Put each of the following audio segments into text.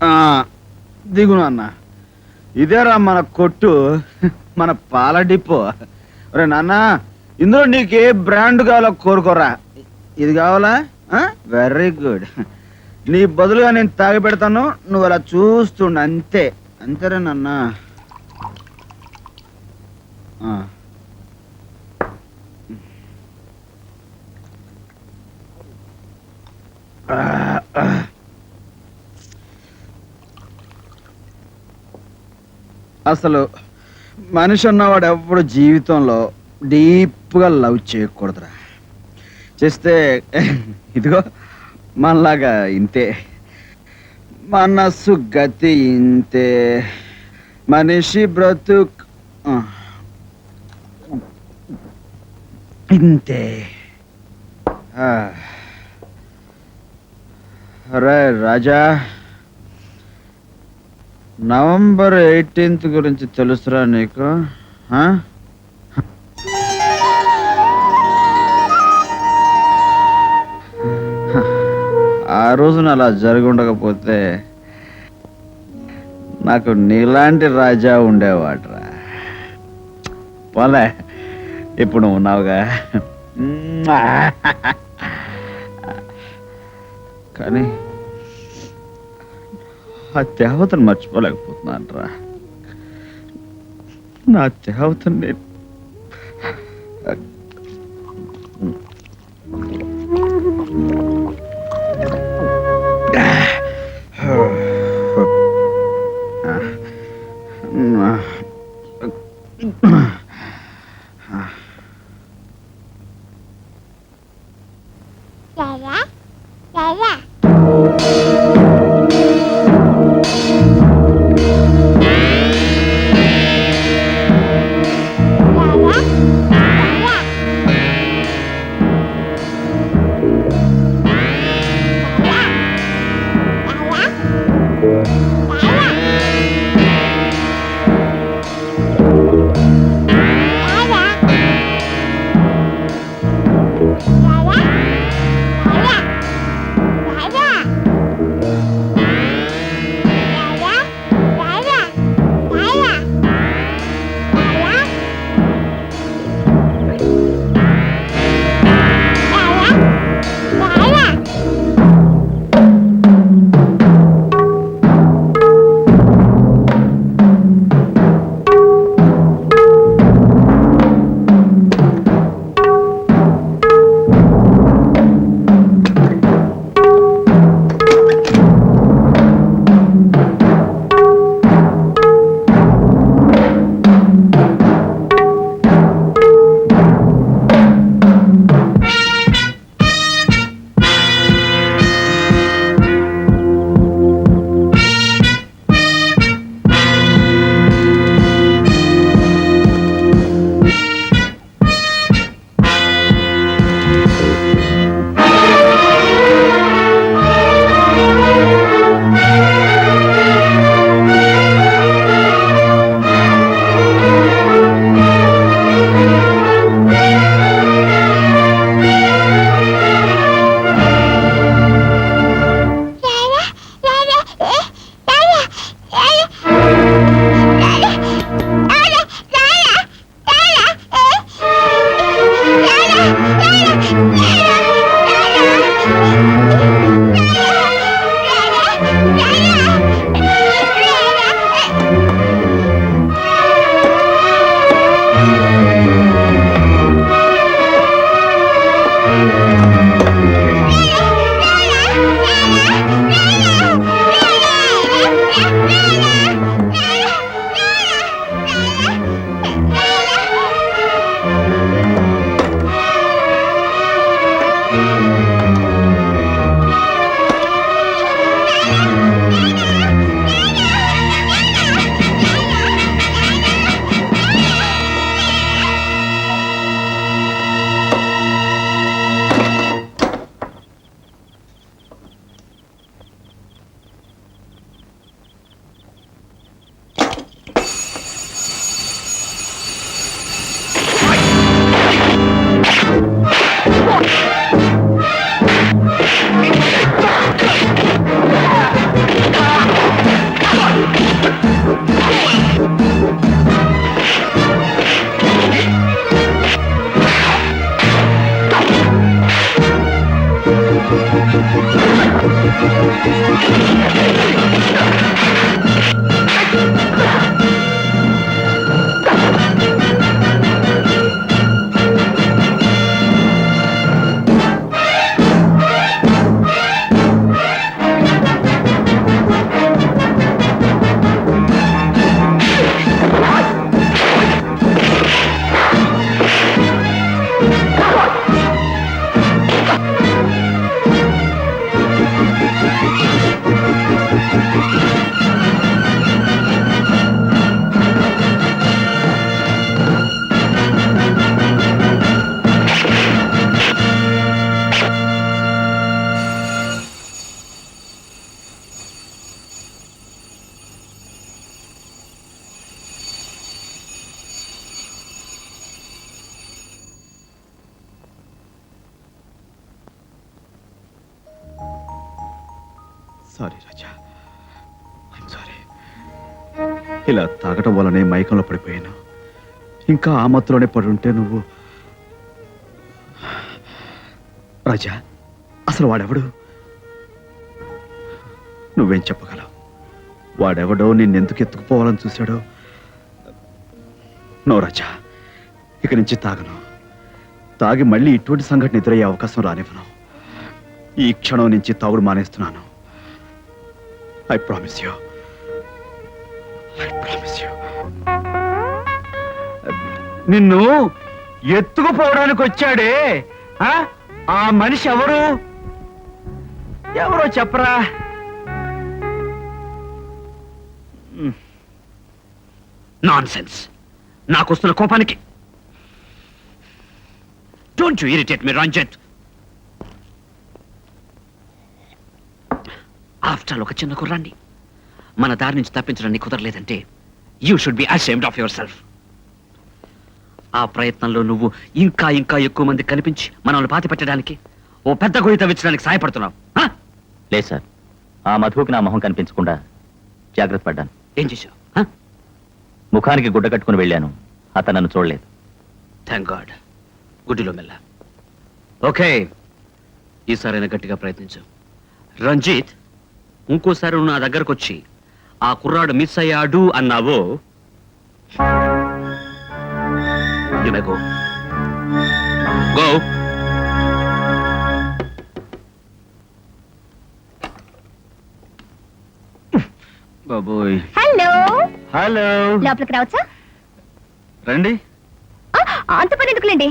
ఆ, దిగును అన్న. ఇదేరా మన కొట్టు, మన పాల డిపో. ఒరే నాన్న, ఇందులో నీకు ఏ బ్రాండ్ కావాలో కోరుకోరా. ఇది కావాలా? Very good. నీ బదులుగా నేను తాగి పెడతాను, నువ్వు అలా చూస్తుండు అంతే. అంతేరా నాన్న. ఆ. అసలు మనిషి ఉన్నవాడు ఎప్పుడు జీవితంలో డీప్గా లవ్ చేయకూడదురా. చేస్తే ఇదిగో మనలాగా ఇంతే, మనస్సు గతి ఇంతే, మనిషి బ్రతుక్ ఇంతే. అరే రాజా, నవంబర్ 18th గురించి తెలుసురా నీకు? ఆ రోజున అలా జరిగి ఉండకపోతే నాకు నీలాంటి రాజా ఉండేవాడ్రా. పోలే, ఇప్పుడు నువ్వు ఉన్నావుగా. కానీ ఆ దేవతను మర్చిపోలేకపోతున్నానరా. నా దేవతను నేను సారీ రాజా, ఐమ్ సారీ. ఇలా తాగటం వల్లనే మైకంలో పడిపోయాను. ఇంకా ఆ మత్తులోనే పడి ఉంటే నువ్వు. రాజా, అసలు వాడెవడు? నువ్వేం చెప్పగలవు? వాడెవడో నిన్నెందుకు ఎత్తుకుపోవాలని చూశాడో? నో రాజా, ఇక నుంచి తాగను. తాగి మళ్ళీ ఇటువంటి సంఘటన ఎదురయ్యే అవకాశం రానివ్వను. ఈ క్షణం నుంచి తాగుడు మానేస్తున్నాను. I promise you. I promise you. నిన్ను ఎత్తుకుపోవడానికి వచ్చాడే ఆ మనిషి ఎవరు? ఎవరో చెప్పరా? నాన్సెన్స్. నాకొస్తున్న కోపానికి don't you irritate me Ranjith. After ఒక చిన్న కుర్రాన్ని మన దారి నుంచి తప్పించడానికి కుదరలేదంటే you should be ashamed of yourself. ఆ ప్రయత్నంలో నువ్వు ఇంకా ఇంకా ఎక్కువ మంది కనిపించి మనల్ని పాతి పెట్టడానికి ఓ పెద్ద గొయ్యి తవ్వించడానికి సహాయపడుతున్నావు. లేదు సార్, ఆ మధువుకి నా మొహం కనిపించకుండా జాగ్రత్త పడ్డాను. ఏం చేశావు? ముఖానికి గుడ్డ కట్టుకుని వెళ్ళాను. అతను నన్ను చూడలేదు. Thank God. గుడ్డిలో మెల్ల. ఓకే, ఈసారైనా గట్టిగా ప్రయత్నించు. రంజిత్, ఇంకోసారి నువ్వు నా దగ్గరకు వచ్చి ఆ కుర్రాడు మిస్ అయ్యాడు అన్నావో you may go. Go. బాబోయ్. హలో హలో, లోపలికి రావచ్చా? రండి. అంత పని ఎందుకులేండి,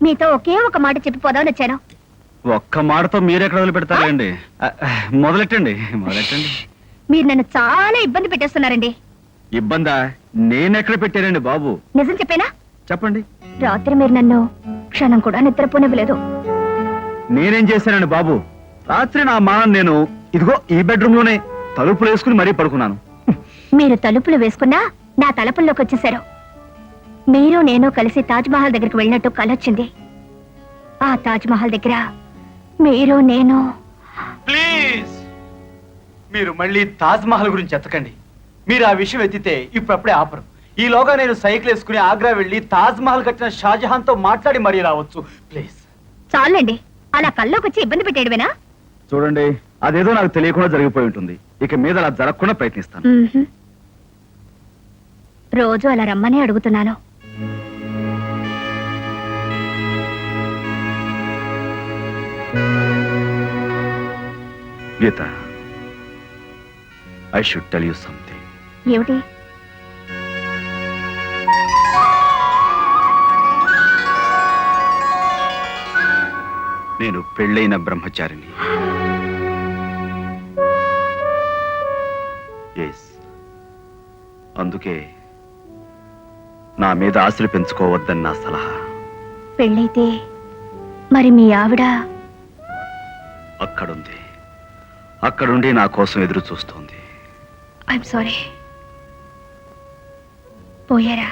మీతో ఒకే ఒక మాట చెప్పిపోదామని వచ్చాను. ఒక్క మాటతో మీరెక్కడ వదిలిపెడతారండి? మొదలెట్టండి. మీరు నన్ను చాలా ఇబ్బంది పెట్టేస్తున్నారండి. ఇబ్బందా? నేనెక్కడ పెట్టానండి బాబు? నిజం చెప్పేనా? చెప్పండి. రాత్రి మీరు నన్ను క్షణం కూడా నిద్రపోనివ్వలేదు. నేనేం చేశానండి బాబు? రాత్రి నా మానం నేను ఇదిగో ఈ బెడ్రూమ్ లోనే తలుపులు వేసుకుని మరీ పడుకున్నాను. మీరు తలుపులు వేసుకున్నా నా తలుపుల్లోకి వచ్చేశారు. మీరు నేను కలిసి తాజ్ మహల్ దగ్గరికి వెళ్ళినట్టు కలొచ్చింది. ఆ తాజ్ మహల్ దగ్గర మీరు నేను. ప్లీజ్, మీరు మళ్ళీ తాజ్ మహల్ గురించి ఎత్తకండి. మీరు ఆ విషయం ఎత్తితే ఇప్పుడప్పుడే ఆపరు. ఈలోగా నేను సైకిల్ వేసుకుని ఆగ్రా వెళ్ళి తాజ్ మహల్ కట్టిన షాజహాన్ తో మాట్లాడి మరీ రావచ్చు. ప్లీజ్. చాలండి, అలా కల్లోకి వచ్చి ఇబ్బంది పెట్టేడువేనా? చూడండి, అదేదో నాకు తెలియకుండా జరిగిపోయి ఉంటుంది. ఇక మీద అలా జరగకుండా ప్రయత్నిస్తాను. రోజు అలా రమ్మని అడుగుతున్నాను. Geetha, I should tell you something. ఏమిటి? నేను పెళ్ళైన బ్రహ్మచారిని. ఎస్, అందుకే నా మీద ఆశలు పెంచుకోవద్దని నా సలహా. పెళ్ళైతే మరి మీ ఆవిడ అక్కడుంది. అక్కడుండి నా కోసం ఎదురు చూస్తోంది. I'm sorry. పోయారా?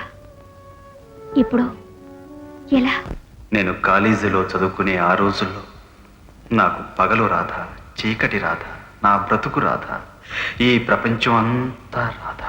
ఇప్పుడు ఎలా? నేను కాలేజీలో చదువుకునే ఆ రోజుల్లో నాకు పగలు రాధ, చీకటి రాధ, నా బ్రతుకు రాధ, ఈ ప్రపంచం అంతా రాధ.